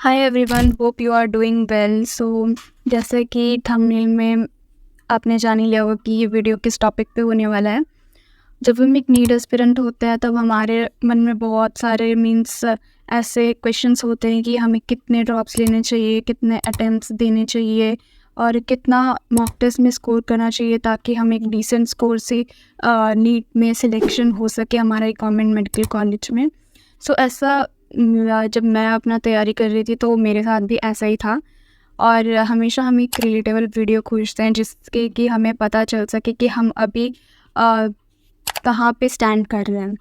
Hi everyone, hope you are doing well. So जैसे कि thumbnail में आपने जान ही लिया होगा कि ये वीडियो किस टॉपिक पे होने वाला है। जब हम एक नीट एस्पिरेंट होते हैं तब हमारे मन में बहुत सारे ऐसे क्वेश्चंस होते हैं कि हमें कितने ड्रॉप्स लेने चाहिए, कितने अटेम्प्ट्स देने चाहिए और कितना मॉक टेस्ट में स्कोर करना चाहिए ताकि हम एक डिसेंट स्कोर से नीट में सिलेक्शन हो सके हमारा एक गवर्नमेंट मेडिकल कॉलेज में। सो ऐसा जब मैं अपना तैयारी कर रही थी तो मेरे साथ भी ऐसा ही था। और हमेशा हम एक रिलेटेबल वीडियो खोजते हैं जिसके कि हमें पता चल सके कि हम अभी कहाँ पे स्टैंड कर रहे हैं।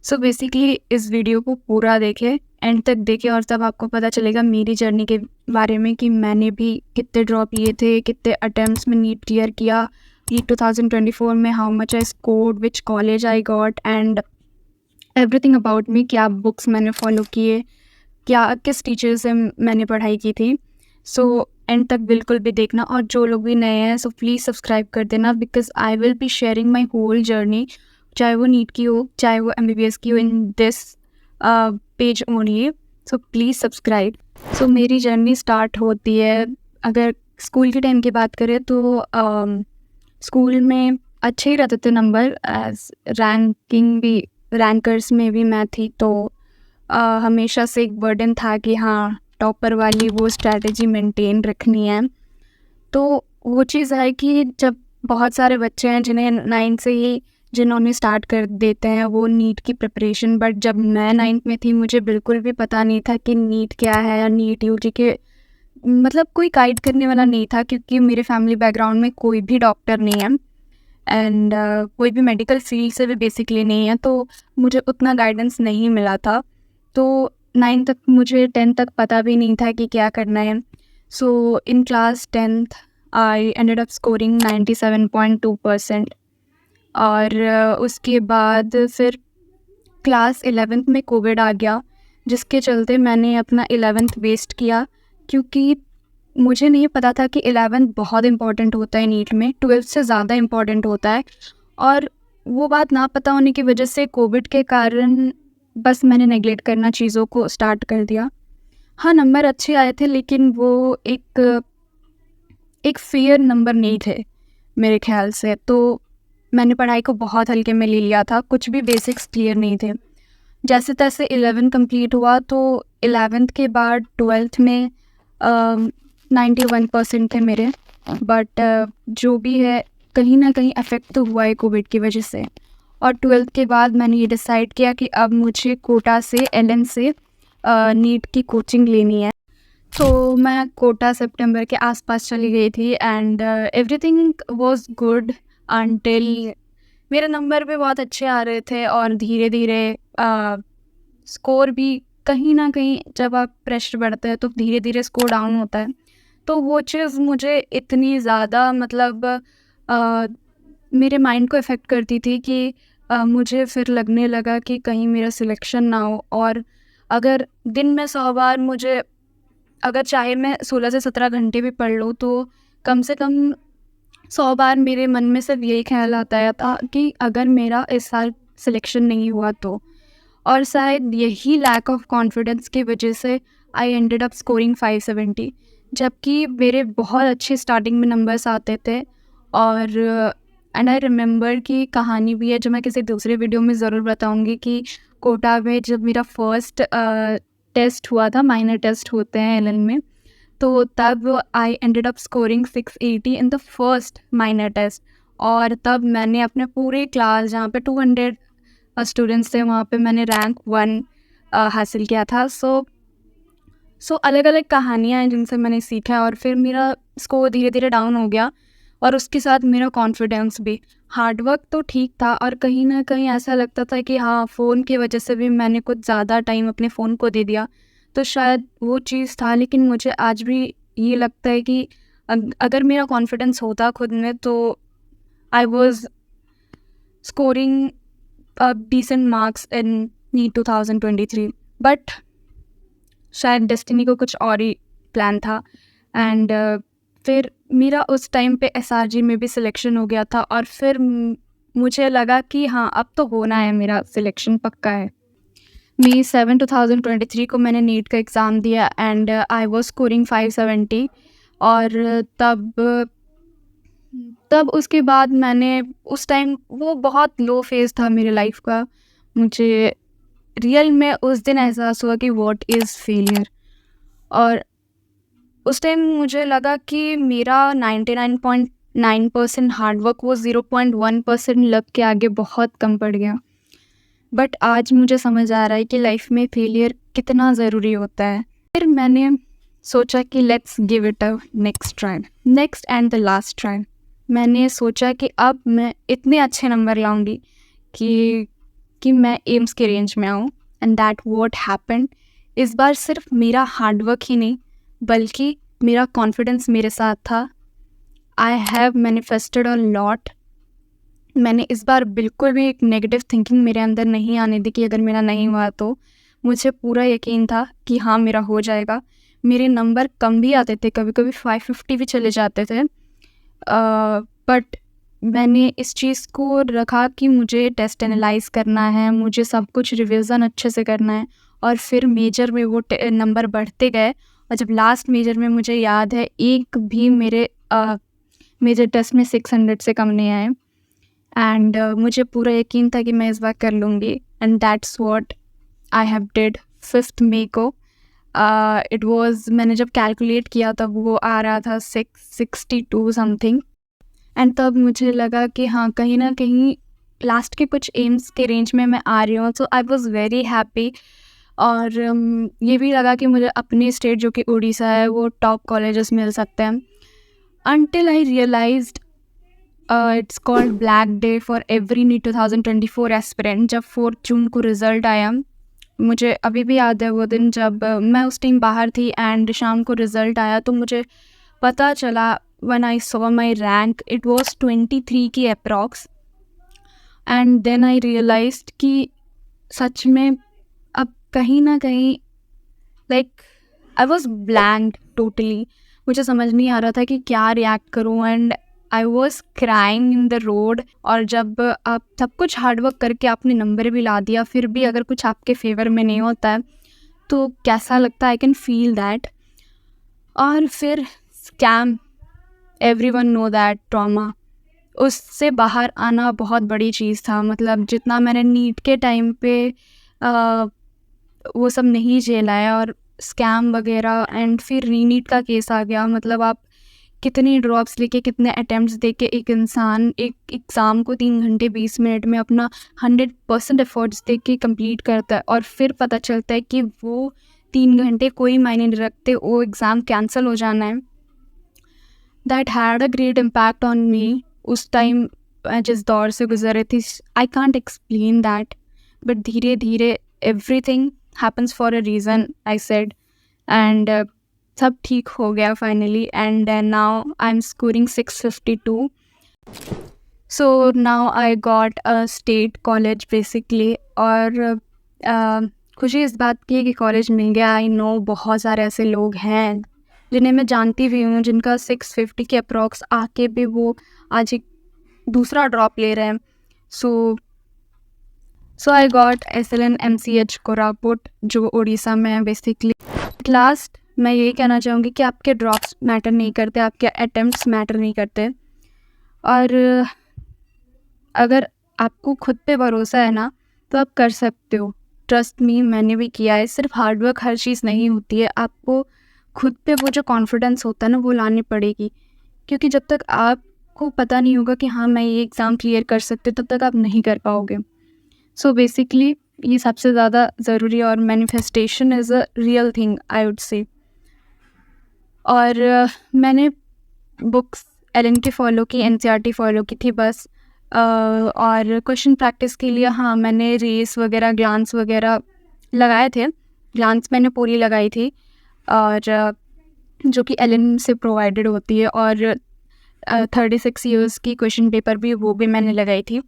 सो बेसिकली इस वीडियो को पूरा देखें, एंड तक देखें, और तब आपको पता चलेगा मेरी जर्नी के बारे में कि मैंने भी कितने ड्रॉप लिए थे, कितने अटेम्प्ट्स में नीट क्लियर किया, नीट 2024 में how much I scored, which college I got, and everything about me. क्या बुक्स मैंने फॉलो किए, क्या किस टीचर से मैंने पढ़ाई की थी। सो एंड तक बिल्कुल भी देखना, और जो लोग भी नए हैं सो प्लीज़ सब्सक्राइब कर देना because I will be sharing my whole journey, चाहे वो नीट की हो चाहे वो MBBS की हो, in this page only. So please subscribe. So मेरी जर्नी स्टार्ट होती है, अगर स्कूल के टाइम की बात करें तो स्कूल में अच्छे ही रहते थे नंबर, एज रैंकिंग भी, रैंकर्स में भी मैं थी। तो हमेशा से एक बर्डन था कि हाँ, टॉपर वाली वो स्ट्रैटेजी मेंटेन रखनी है। तो वो चीज़ है कि जब बहुत सारे बच्चे हैं जिन्हें 9 से ही जिन्होंने स्टार्ट कर देते हैं वो नीट की प्रिपरेशन, बट जब मैं 9th में थी मुझे बिल्कुल भी पता नहीं था कि नीट क्या है, या नीट यूजी के मतलब कोई गाइड करने वाला नहीं था, क्योंकि मेरे फैमिली बैकग्राउंड में कोई भी डॉक्टर नहीं है, एंड कोई भी मेडिकल फील्ड से भी बेसिकली नहीं है, तो मुझे उतना गाइडेंस नहीं मिला था। तो 9 तक, मुझे 10 तक पता भी नहीं था कि क्या करना है। So in class 10th I ended up scoring 97.2%। और उसके बाद फिर क्लास 11th में कोविड आ गया, जिसके चलते मैंने अपना 11th वेस्ट किया, क्योंकि मुझे नहीं पता था कि 11th बहुत इंपॉर्टेंट होता है नीट में, 12th से ज़्यादा इंपॉर्टेंट होता है। और वो बात ना पता होने की वजह से कोविड के कारण बस मैंने नेगलेक्ट करना चीज़ों को स्टार्ट कर दिया। हाँ, नंबर अच्छे आए थे, लेकिन वो एक फेयर नंबर नहीं थे मेरे ख्याल से। तो मैंने पढ़ाई को बहुत हल्के में ले लिया था, कुछ भी बेसिक्स क्लियर नहीं थे। जैसे तैसे 11 कंप्लीट हुआ, तो 11th के बाद 12th में 91% थे मेरे। बट जो भी है, कहीं ना कहीं अफेक्ट तो हुआ है कोविड की वजह से। और 12th के बाद मैंने ये डिसाइड किया कि अब मुझे कोटा से LN से नीट की कोचिंग लेनी है। तो मैं कोटा सितंबर के आसपास चली गई थी, and everything was good until मेरे नंबर भी बहुत अच्छे आ रहे थे, और धीरे धीरे स्कोर भी कहीं ना कहीं, जब आप प्रेशर बढ़ता है तो धीरे धीरे स्कोर डाउन होता है। तो वो चीज़ मुझे इतनी ज़्यादा मतलब मेरे माइंड को इफ़ेक्ट करती थी कि मुझे फिर लगने लगा कि कहीं मेरा सिलेक्शन ना हो। और अगर दिन में 100 बार मुझे, अगर चाहे मैं 16 से 17 घंटे भी पढ़ लूँ, तो कम से कम 100 बार मेरे मन में सिर्फ यही ख्याल आता था कि अगर मेरा इस साल सिलेक्शन नहीं हुआ तो। और शायद यही लैक ऑफ कॉन्फिडेंस की वजह से आई एंडेड अप स्कोरिंग 570, जबकि मेरे बहुत अच्छे स्टार्टिंग में नंबर्स आते थे। और एंड आई रिमेंबर की कहानी भी है जो मैं किसी दूसरे वीडियो में ज़रूर बताऊंगी, कि कोटा में जब मेरा फर्स्ट टेस्ट हुआ था, माइनर टेस्ट होते हैं LN में, तो तब I ended up scoring 680 in the first minor test. और तब मैंने अपने पूरे क्लास, जहाँ पे 200 स्टूडेंट्स थे, वहाँ पे मैंने रैंक 1 हासिल किया था। सो अलग अलग कहानियाँ हैं जिनसे मैंने सीखा, और फिर मेरा स्कोर धीरे धीरे डाउन हो गया, और उसके साथ मेरा कॉन्फिडेंस भी। हार्डवर्क तो ठीक था, और कहीं ना कहीं ऐसा लगता था कि हाँ, फ़ोन की वजह से भी मैंने कुछ ज़्यादा टाइम अपने फ़ोन को दे दिया, तो शायद वो चीज़ था। लेकिन मुझे आज भी ये लगता है कि अगर मेरा कॉन्फिडेंस होता खुद में, तो I was scoring decent marks in NEET 2023। But शायद डेस्टिनी को कुछ और ही प्लान था। एंड फिर मेरा उस टाइम पे SRG में भी सिलेक्शन हो गया था, और फिर मुझे लगा कि हाँ, अब तो होना है, मेरा सिलेक्शन पक्का है। मई 7 2023 को मैंने नीट का एग्ज़ाम दिया एंड आई वाज स्कोरिंग 570 और तब उसके बाद मैंने उस टाइम वो बहुत लो फेज़ था मेरी लाइफ का। मुझे रियल में उस दिन एहसास हुआ कि व्हाट इज़ फेलियर। और उस टाइम मुझे लगा कि मेरा 99.9% हार्डवर्क वो 0.1% लक के आगे बहुत कम पड़ गया। बट आज मुझे समझ आ रहा है कि लाइफ में फेलियर कितना ज़रूरी होता है। फिर मैंने सोचा कि let's give it a next try, next and the last try. मैंने सोचा कि अब मैं इतने अच्छे नंबर लाऊंगी कि मैं एम्स के रेंज में आऊँ। And that what happened. इस बार सिर्फ मेरा हार्डवर्क ही नहीं बल्कि मेरा कॉन्फिडेंस मेरे साथ था। I have manifested a lot. मैंने इस बार बिल्कुल भी एक नेगेटिव थिंकिंग मेरे अंदर नहीं आने दी कि अगर मेरा नहीं हुआ तो। मुझे पूरा यकीन था कि हाँ मेरा हो जाएगा। मेरे नंबर कम भी आते थे, कभी कभी 550 भी चले जाते थे, बट मैंने इस चीज़ को रखा कि मुझे टेस्ट एनालाइज करना है, मुझे सब कुछ रिवीजन अच्छे से करना है। और फिर मेजर में वो नंबर बढ़ते गए और जब लास्ट मेजर में मुझे याद है एक भी मेरे मेजर टेस्ट में 600 से कम नहीं आए। एंड मुझे पूरा यकीन था कि मैं इस बार कर लूँगी। And that's what I have did 5 मई को। इट वाज, मैंने जब कैलकुलेट किया तब वो आ रहा था 662 समथिंग। एंड तब मुझे लगा कि हाँ कहीं ना कहीं लास्ट के कुछ एम्स के रेंज में मैं आ रही हूँ। सो आई वॉज वेरी हैप्पी। और ये भी लगा कि मुझे अपनी स्टेट जो कि उड़ीसा है वो टॉप कॉलेजेस मिल सकते हैं। Until I realised it's called black day for every NEET 2024 aspirant. जब 4 जून को रिज़ल्ट आया, मुझे अभी भी याद है वो दिन जब मैं उस टाइम बाहर थी एंड शाम को रिज़ल्ट आया तो मुझे पता चला when I saw my rank it was 23 की approx. And then I realised कि सच में अब कहीं ना कहीं like I was blank totally. मुझे समझ नहीं आ रहा था कि क्या रिएक्ट करूँ and I was crying in the road. और जब आप सब कुछ हार्डवर्क करके आपने नंबर भी ला दिया फिर भी अगर कुछ आपके फेवर में नहीं होता है तो कैसा लगता है, आई कैन फील दैट। और फिर scam, everyone know that trauma, उससे बाहर आना बहुत बड़ी चीज़ था। मतलब जितना मैंने नीट के टाइम पे वो सब नहीं झेला है और स्कैम वगैरह एंड फिर रीनीट का केस आ गया। मतलब आप कितनी ड्रॉप्स लेके कितने अटैम्प्ट्स दे के एक इंसान एक एग्ज़ाम को 3 घंटे 20 मिनट में अपना 100% एफर्ट्स दे के कम्प्लीट करता है और फिर पता चलता है कि वो 3 घंटे कोई मायने नहीं रखते, वो एग्ज़ाम कैंसिल हो जाना है। That had a great impact on me. उस टाइम मैं जिस दौर से गुजर रही थी I can't explain that, but धीरे धीरे everything happens for a reason I said. And सब ठीक हो गया finally and now I am scoring 652। So now I got a state college basically. और खुशी इस बात की है कि कॉलेज मिल गया। आई नो बहुत सारे ऐसे लोग हैं जिन्हें मैं जानती भी हूँ जिनका 650 के अप्रॉक्स आके भी वो आज एक दूसरा ड्रॉप ले रहे हैं। So I got SLN MCH Koraput जो उड़ीसा में है बेसिकली। लास्ट मैं यही कहना चाहूँगी कि आपके ड्रॉप्स मैटर नहीं करते, आपके अटेम्प्ट्स मैटर नहीं करते। और अगर आपको खुद पे भरोसा है ना तो आप कर सकते हो। ट्रस्ट मी, मैंने भी किया है। सिर्फ हार्डवर्क हर चीज़ नहीं होती है, आपको खुद पे वो जो कॉन्फिडेंस होता है ना वो लानी पड़ेगी। क्योंकि जब तक आपको पता नहीं होगा कि हाँ मैं ये एग्ज़ाम क्लियर कर सकते तब तक आप नहीं कर पाओगे। सो बेसिकली ये सबसे ज़्यादा ज़रूरी है और manifestation is a real thing I would say. और मैंने बुक्स एलन की फ़ॉलो की, NCERT फ़ॉलो की थी बस। और क्वेश्चन प्रैक्टिस के लिए हाँ मैंने रेस वगैरह ग्लांस वगैरह लगाए थे। ग्लांस मैंने पूरी लगाई थी और जो कि एलन से प्रोवाइडेड होती है। और 36 ईयर्स की क्वेश्चन पेपर भी वो भी मैंने लगाई थी।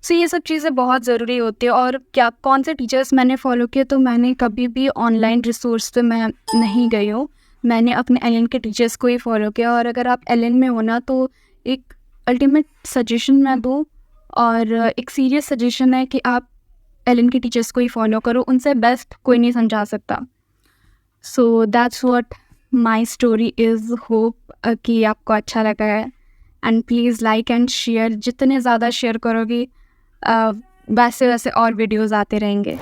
सो ये सब चीज़ें बहुत ज़रूरी होती है। और क्या कौन से टीचर्स मैंने फॉलो किए, तो मैंने कभी भी ऑनलाइन रिसोर्स पे मैं नहीं गई हूँ। मैंने अपने एलन के टीचर्स को ही फॉलो किया। और अगर आप एलन में हो ना तो एक अल्टीमेट सजेशन मैं दूँ और एक सीरियस सजेशन है कि आप एलन के टीचर्स को ही फॉलो करो, उनसे बेस्ट कोई नहीं समझा सकता। So that's what my story is. Hope कि आपको अच्छा लगा है, and please like and share. जितने ज़्यादा शेयर करोगे वैसे वैसे और वीडियोज़ आते रहेंगे।